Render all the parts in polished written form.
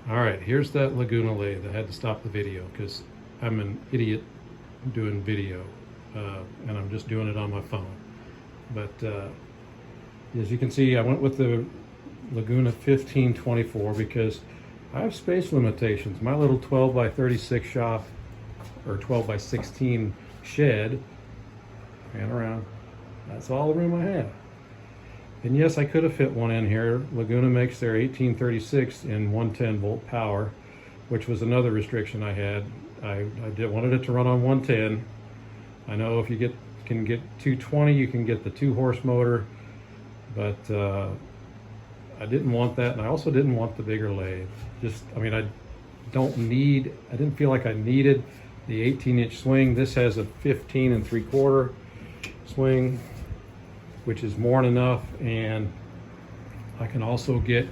All right, here's that Laguna lathe. I had to stop the video because I'm an idiot doing video, and I'm just doing it on my phone. But as you can see, I went with the Laguna 1524 because I have space limitations. My little 12 by 36 shop, or 12 by 16 shed, ran around, that's all the room I have. And yes, I could have fit one in here. Laguna makes their 1836 in 110 volt power, which was another restriction I had. I wanted it to run on 110. I know if you can get 220, you can get the 2-horse motor, but I didn't want that, and I also didn't want the bigger lathe. I didn't feel like I needed the 18-inch swing. This has a 15 3/4 swing, which is more than enough, and I can also get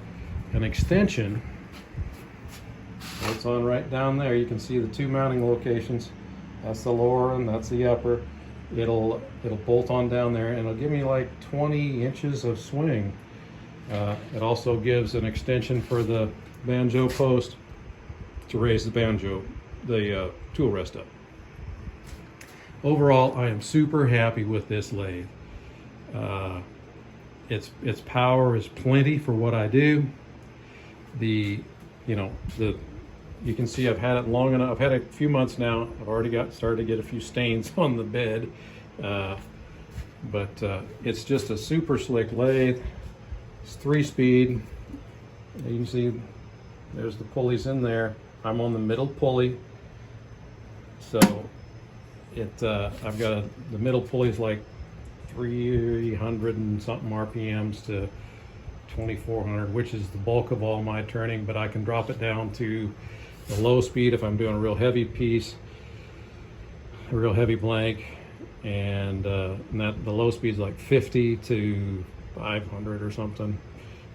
an extension. It's on right down there. You can see the two mounting locations. That's the lower and that's the upper. It'll bolt on down there, and it'll give me like 20 inches of swing. It also gives an extension for the banjo post to raise the tool rest up. Overall, I am super happy with this lathe. Its power is plenty for what I do. You can see I've had it long enough. I've had it a few months now. I've already started to get a few stains on the bed, but it's just a super slick lathe. It's 3-speed. You can see there's the pulleys in there. I'm on the middle pulley, so I've got the middle pulley's like 300 and something RPMs to 2400, which is the bulk of all my turning, but I can drop it down to the low speed if I'm doing a real heavy piece, a real heavy blank, and the low speed is like 50 to 500 or something.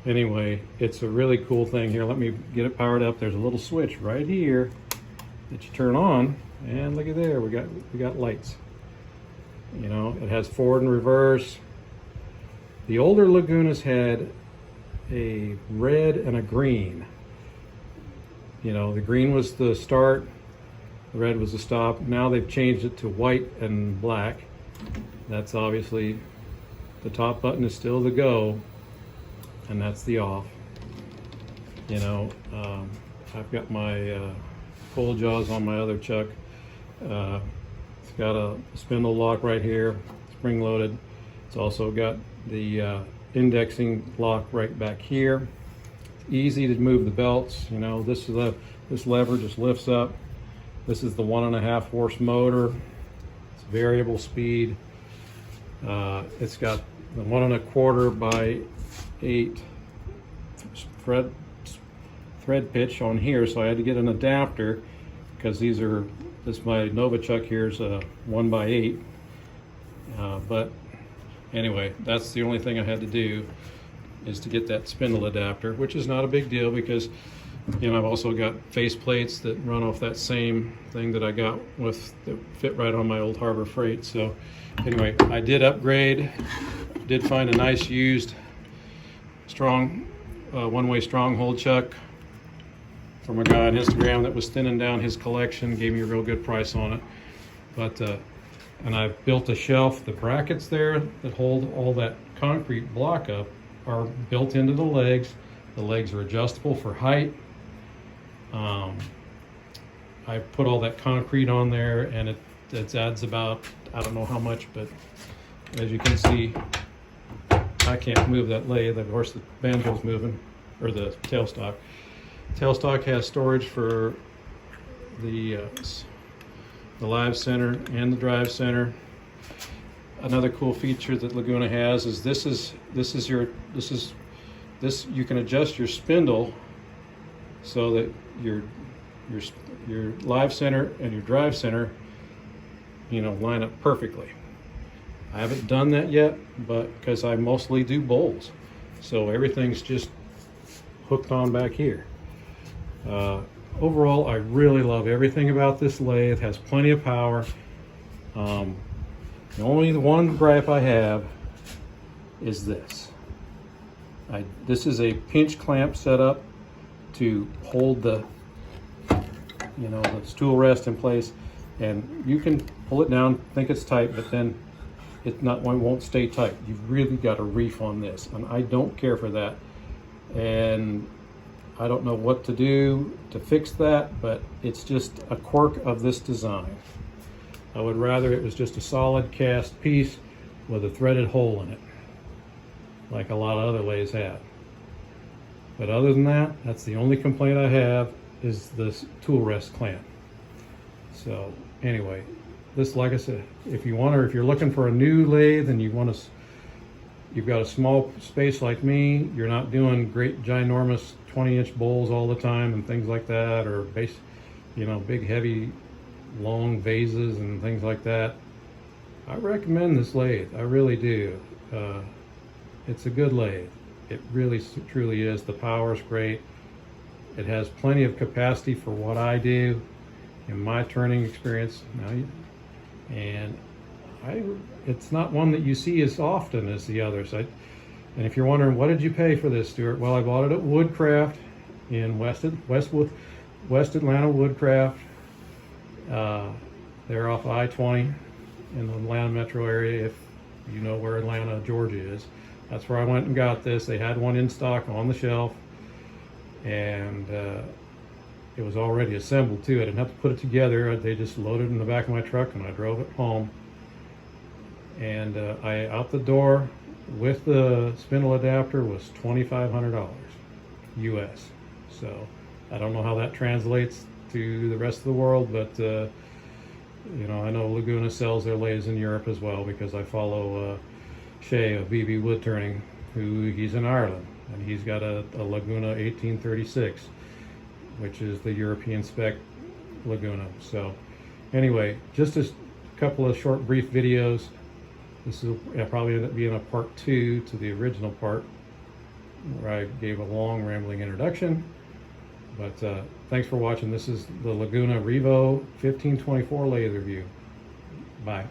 Anyway, it's a really cool thing. Here, let me get it powered up. There's a little switch right here that you turn on, and look at there, we got lights. You know, it has forward and reverse. The older Lagunas had a red and a green. You know, the green was the start, the red was the stop. Now they've changed it to white and black. That's obviously, the top button is still the go, and that's the off. You know, I've got my full jaws on my other chuck. It's got a spindle lock right here, spring loaded. It's also got the indexing lock right back here. It's easy to move the belts. You know, this lever just lifts up. This is the 1.5 horse motor. It's variable speed. It's got the 1.25 by 8 thread pitch on here, so I had to get an adapter because my Nova chuck here is a 1 by 8. But anyway, that's the only thing I had to do, is to get that spindle adapter, which is not a big deal because, you know, I've also got face plates that run off that same thing that I got that fit right on my old Harbor Freight. So anyway, I did upgrade, did find a nice used strong one-way stronghold chuck from a guy on Instagram that was thinning down his collection, gave me a real good price on it. But and I've built a shelf. The brackets there that hold all that concrete block up are built into the legs. The legs are adjustable for height. I put all that concrete on there, and it adds about, I don't know how much, but as you can see, I can't move that lathe. Of course, the banjo's moving, or the tailstock. Tailstock has storage for the live center and the drive center. Another cool feature that Laguna has is you can adjust your spindle so that your live center and your drive center, you know, line up perfectly. I haven't done that yet, but because I mostly do bowls, so everything's just hooked on back here. Overall, I really love everything about this lathe. It has plenty of power. The only one gripe I have is this. This is a pinch clamp setup. to hold the, you know, the stool rest in place, and you can pull it down, think it's tight, but then it won't stay tight. You've really got a reef on this, and I don't care for that, and I don't know what to do to fix that, but it's just a quirk of this design. I would rather it was just a solid cast piece with a threaded hole in it, like a lot of other lathes have. But other than that, that's the only complaint I have, is this tool rest clamp. So anyway, this, like I said, if you're looking for a new lathe and you've got a small space like me, you're not doing great ginormous 20-inch bowls all the time and things like that, or big heavy long vases and things like that, I recommend this lathe. I really do. It's a good lathe. It really truly is. The power's great. It has plenty of capacity for what I do in my turning experience. It's not one that you see as often as the others. And if you're wondering, what did you pay for this, Stuart? Well, I bought it at Woodcraft in West Atlanta Woodcraft. They're off I-20 in the Atlanta metro area, if you know where Atlanta, Georgia is. That's where I went and got this. They had one in stock on the shelf, and it was already assembled too. I didn't have to put it together. They just loaded it in the back of my truck and I drove it home. And out the door with the spindle adapter was $2,500 US. So I don't know how that translates to the rest of the world, but I know Laguna sells their lathes in Europe as well, because I follow Shay of BB Wood Turning, he's in Ireland, and he's got a Laguna 1836, which is the European spec Laguna. So anyway, just a couple of short brief videos. This will probably end up being a part 2 to the original part, where I gave a long rambling introduction. But thanks for watching. This is the Laguna Revo 1524 lathe review. Bye.